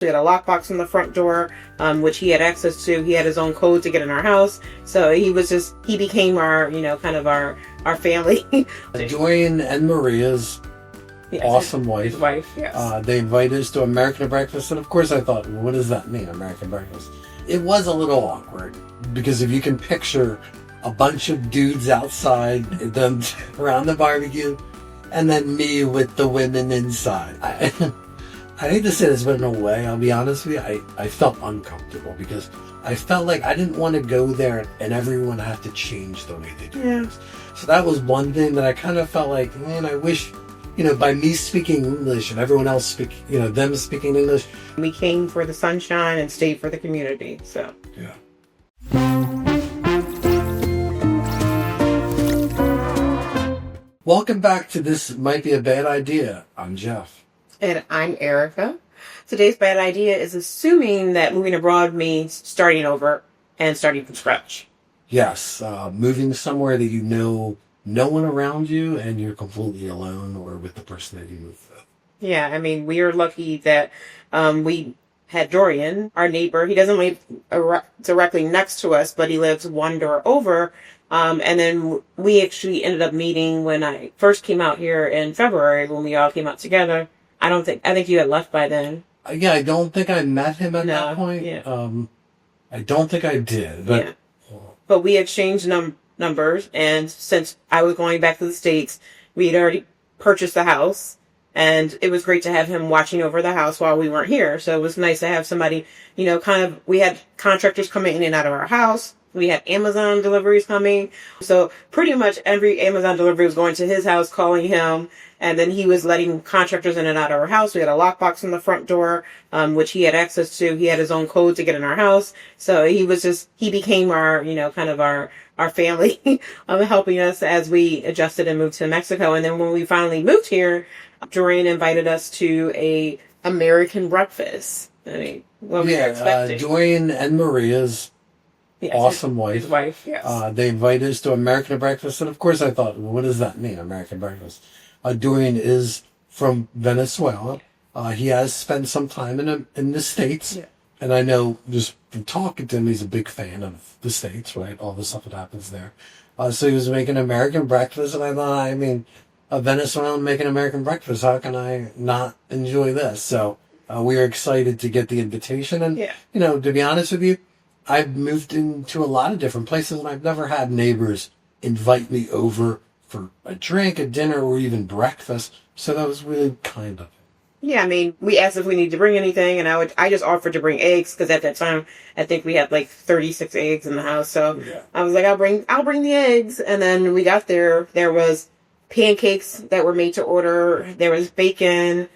We had a lockbox on the front door, which he had access to. He had his own code to get in our house. So he became our, kind of our family. Dwayne and Maria's awesome wife. Yes. They invited us to American breakfast. And of course I thought, what does that mean, American breakfast? It was a little awkward because if you can picture a bunch of dudes outside, them around the barbecue, and then me with the women inside. I hate to say this, but in a way, I'll be honest with you, I felt uncomfortable because I felt like I didn't want to go there and everyone had to change the way they do things. So that was one thing that I kind of felt like, man, I wish, by me speaking English and everyone else them speaking English. We came for the sunshine and stayed for the community, so. Yeah. Welcome back to This Might Be a Bad Idea. I'm Jeff. And I'm Erica. Today's bad idea is assuming that moving abroad means starting over and starting from scratch. Yes, moving somewhere that you know no one around you and you're completely alone or with the person that you move with. Yeah, I mean, we are lucky that we had Dorian, our neighbor. He doesn't live directly next to us, but he lives one door over. And then we actually ended up meeting when I first came out here in February when we all came out together. I think you had left by then. Yeah, I don't think I met him at that point. Yeah. I don't think I did. But, yeah. But we exchanged numbers, and since I was going back to the States, we had already purchased the house, and it was great to have him watching over the house while we weren't here. So it was nice to have somebody, we had contractors coming in and out of our house. We had Amazon deliveries coming. So pretty much every Amazon delivery was going to his house, calling him. And then he was letting contractors in and out of our house. We had a lockbox on the front door, which he had access to. He had his own code to get in our house. So he became our, kind of our family, helping us as we adjusted and moved to Mexico. And then when we finally moved here, Dorian invited us to a American breakfast. I mean, what we were expecting. Dwayne and Maria's awesome wife. His wife, yes. They invited us to American breakfast. And of course I thought, what does that mean, American breakfast? Dorian is from Venezuela. He has spent some time in the States. Yeah. And I know just from talking to him, he's a big fan of the States, right? All the stuff that happens there. So he was making American breakfast. And I thought, a Venezuelan making American breakfast, how can I not enjoy this? So we are excited to get the invitation. And, to be honest with you, I've moved into a lot of different places and I've never had neighbors invite me over for a drink, a dinner, or even breakfast. So that was really kind of it. Yeah, we asked if we needed to bring anything, and I just offered to bring eggs because at that time I think we had like 36 eggs in the house. So I was like, I'll bring the eggs. And then we got there. There was pancakes that were made to order. There was bacon,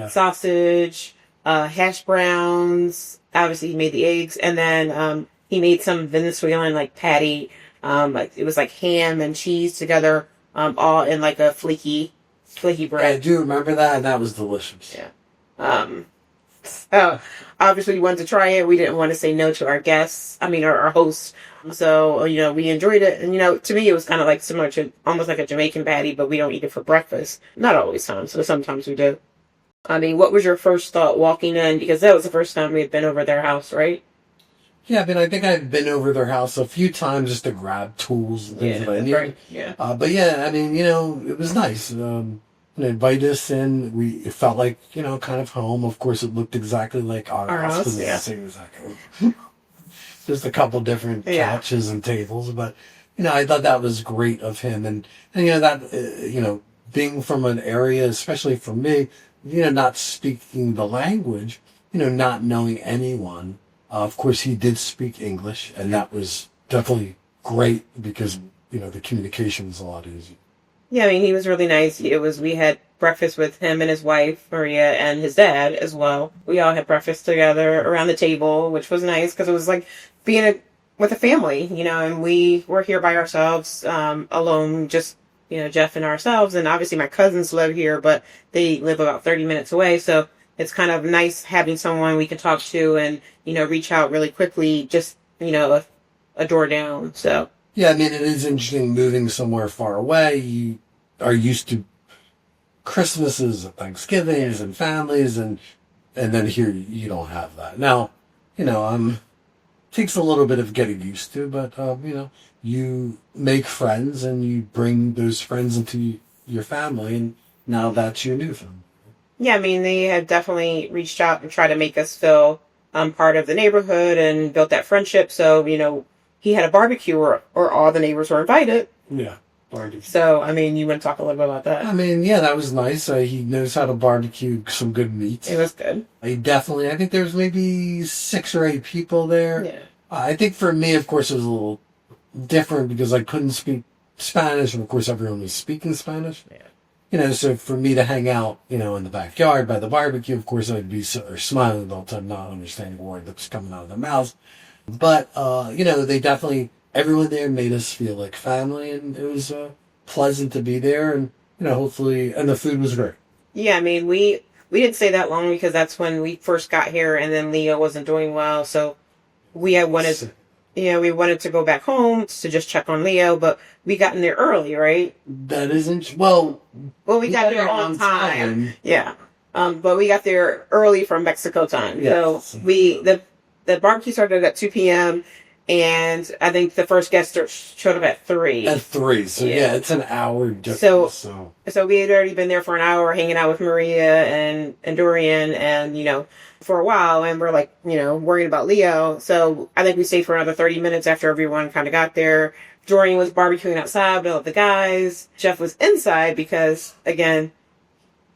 sausage, hash browns. Obviously, he made the eggs, and then he made some Venezuelan patty. It was like ham and cheese together, all in like a flaky bread. I do remember that, and that was delicious. Yeah. Obviously, we wanted to try it. We didn't want to say no to our guests. our hosts. So, we enjoyed it. And, to me, it was kind of like similar to almost like a Jamaican patty, but we don't eat it for breakfast. Not always times, so sometimes we do. What was your first thought walking in? Because that was the first time we had been over their house, right? Yeah, I think I've been over their house a few times just to grab tools and things that I need. Right. Yeah. But yeah, it was nice. They invited us in. It felt like, kind of home. Of course, it looked exactly like our house. Yeah. Exactly. Just a couple different couches and tables. But, I thought that was great of him. And that, being from an area, especially for me, not speaking the language, not knowing anyone. Of course, he did speak English, and that was definitely great because, the communication was a lot easier. Yeah, he was really nice. We had breakfast with him and his wife, Maria, and his dad as well. We all had breakfast together around the table, which was nice because it was like being with a family, and we were here by ourselves, alone, just, Jeff and ourselves. And obviously my cousins live here, but they live about 30 minutes away. So it's kind of nice having someone we can talk to and, reach out really quickly, just, a door down. So. Yeah, it is interesting moving somewhere far away. You are used to Christmases and Thanksgivings and families and, And then here you don't have that. Now, takes a little bit of getting used to, but you make friends and you bring those friends into your family, and now that's your new family. Yeah, I mean, they have definitely reached out and tried to make us feel part of the neighborhood and built that friendship. So, he had a barbecue or all the neighbors were invited. Yeah, barbecue. So, I mean, you want to talk a little bit about that? I mean, yeah, that was nice. He knows how to barbecue some good meat. It was good. I think there was maybe 6 or 8 people there. Yeah. I think for me, of course, it was a little different because I couldn't speak Spanish, and of course everyone was speaking Spanish. Yeah. So for me to hang out, in the backyard by the barbecue, of course I'd be smiling the whole time, not understanding a word that was coming out of their mouths. But, they definitely, everyone there made us feel like family, and it was pleasant to be there, and, hopefully, and the food was great. Yeah, I mean, we didn't stay that long because that's when we first got here, and then Leo wasn't doing well, so we wanted to go back home to just check on Leo, but we got in there early, right? That isn't, well, we got there on time. Yeah. But we got there early from Mexico time. Yes. So the barbecue started at 2 p.m. and I think the first guest showed up at 3. At 3, so yeah, it's an hour difference. So we had already been there for an hour hanging out with Maria and Dorian and, for a while, and we're like, worrying about Leo. So I think we stayed for another 30 minutes after everyone kind of got there. Dorian was barbecuing outside with all the guys. Jeff was inside because, again,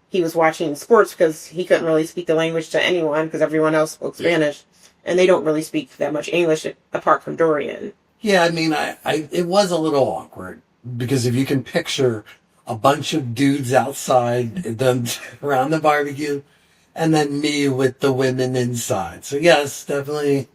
he was watching sports because he couldn't really speak the language to anyone because everyone else spoke Spanish. And they don't really speak that much English apart from Dorian. Yeah, I mean, it was a little awkward because if you can picture a bunch of dudes outside them around the barbecue, and then me with the women inside. So yes, definitely.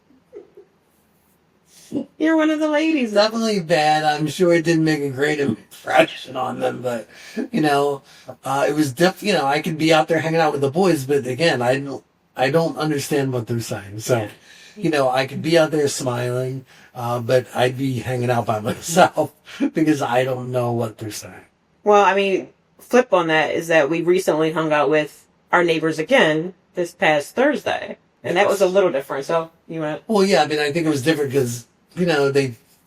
You're one of the ladies. Definitely bad. I'm sure it didn't make a great impression on them, but it was I could be out there hanging out with the boys, but again, I don't understand what they're saying. So, I could be out there smiling, but I'd be hanging out by myself because I don't know what they're saying. Well, I mean, flip on that is that we recently hung out with our neighbors again this past Thursday. And that was a little different. So, you went... Well, yeah, I mean, I think it was different because,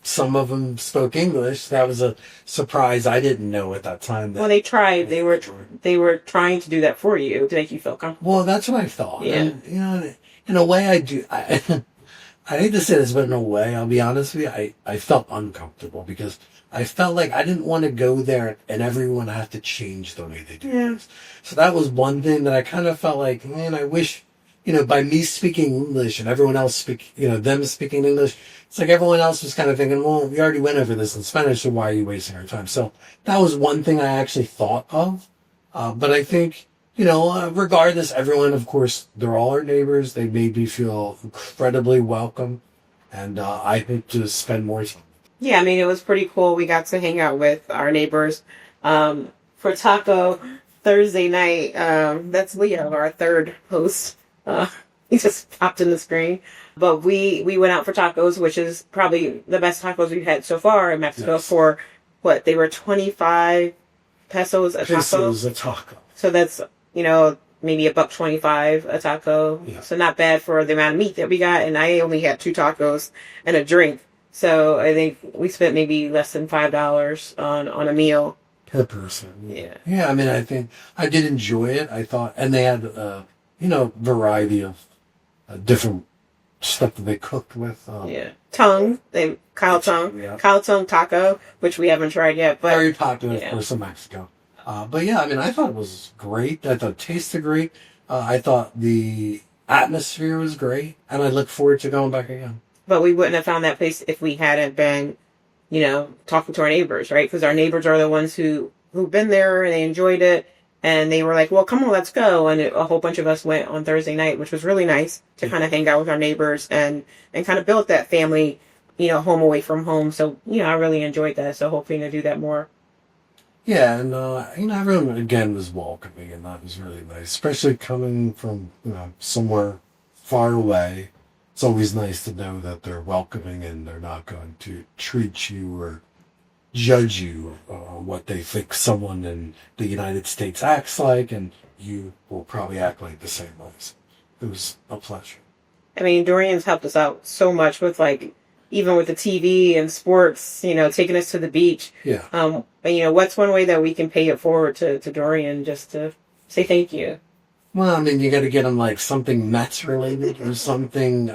some of them spoke English. That was a surprise. I didn't know at that time. Well, they tried. They were trying to do that for you to make you feel comfortable. Well, that's what I thought. Yeah. And, in a way, I do. I hate to say this, but in a way, I'll be honest with you, I felt uncomfortable because I felt like I didn't want to go there and everyone had to change the way they do things. So that was one thing that I kind of felt like, man, I wish, by me speaking English and everyone else them speaking English, it's like everyone else was kind of thinking, well, we already went over this in Spanish, so why are you wasting our time? So that was one thing I actually thought of. But I think, regardless, everyone, of course, they're all our neighbors. They made me feel incredibly welcome. And I hope to spend more time. Yeah, I mean, it was pretty cool. We got to hang out with our neighbors. For Taco Thursday night, that's Leo, our third host. He just popped in the screen. But we went out for tacos, which is probably the best tacos we've had so far in Mexico for, they were 25 pesos a taco. Pesos a taco. So that's, maybe $1.25 a taco. Yeah. So not bad for the amount of meat that we got. And I only had 2 tacos and a drink. So I think we spent maybe less than $5 on a meal. Per person. Yeah. Yeah, I mean, I think I did enjoy it. I thought, and they had, variety of different stuff that they cooked with. Tongue. Kyle tongue. Yeah. Kyle tongue taco, which we haven't tried yet. But very popular, of course, in Mexico. But yeah, I mean, I thought it was great. I thought it tasted great. I thought the atmosphere was great. And I look forward to going back again. But we wouldn't have found that place if we hadn't been, talking to our neighbors, right? Because our neighbors are the ones who've been there and they enjoyed it. And they were like, well, come on, let's go. And a whole bunch of us went on Thursday night, which was really nice to kind of hang out with our neighbors and kind of build that family, home away from home. So, I really enjoyed that. So hoping to do that more. Yeah, and, everyone, again, was welcoming, and that was really nice. Especially coming from, somewhere far away. It's always nice to know that they're welcoming and they're not going to treat you or judge you on what they think someone in the United States acts like, and you will probably act like the same way. It was a pleasure. I mean, Dorian's helped us out so much with like, even with the TV and sports, taking us to the beach. Yeah. But, what's one way that we can pay it forward to Dorian just to say thank you? Well, I mean, you got to get him like something Mets related or something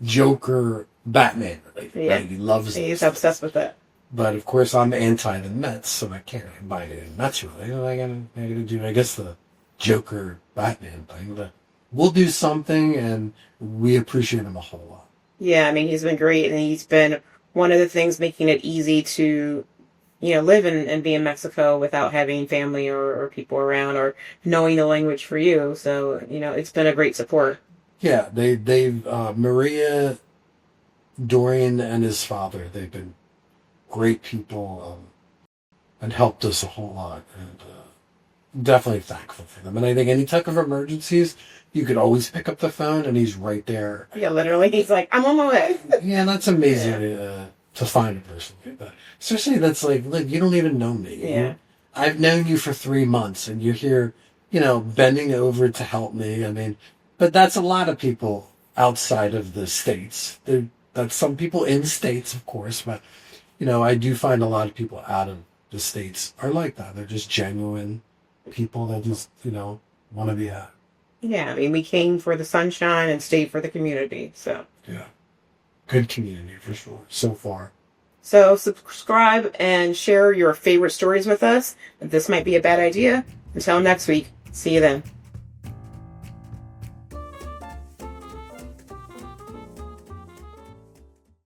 Joker, Batman related. Yeah. Right? He loves it. He's obsessed with that. But of course, I'm anti the Mets, so I can't buy it Mets related. I gotta do, I guess, the Joker Batman thing. But we'll do something, and we appreciate him a whole lot. Yeah, I mean, he's been great, and he's been one of the things making it easy to, live and be in Mexico without having family or people around or knowing the language for you. So, it's been a great support. Yeah, they've Maria, Dorian, and his father, they've been great people and helped us a whole lot. And definitely thankful for them. And I think any type of emergencies, you could always pick up the phone, and he's right there. Yeah, literally, he's like, I'm on my way. Yeah, that's amazing to find a person like that. Especially that's like, look, you don't even know me. Yeah. I've known you for 3 months, and you're here, bending over to help me. I mean, but that's a lot of people outside of the States. That's some people in States, of course, but, I do find a lot of people out of the States are like that. They're just genuine people that just, want to be out. Yeah, I mean, we came for the sunshine and stayed for the community, so. Yeah. Good community, for sure, so far. So subscribe and share your favorite stories with us. This might be a bad idea. Until next week, see you then.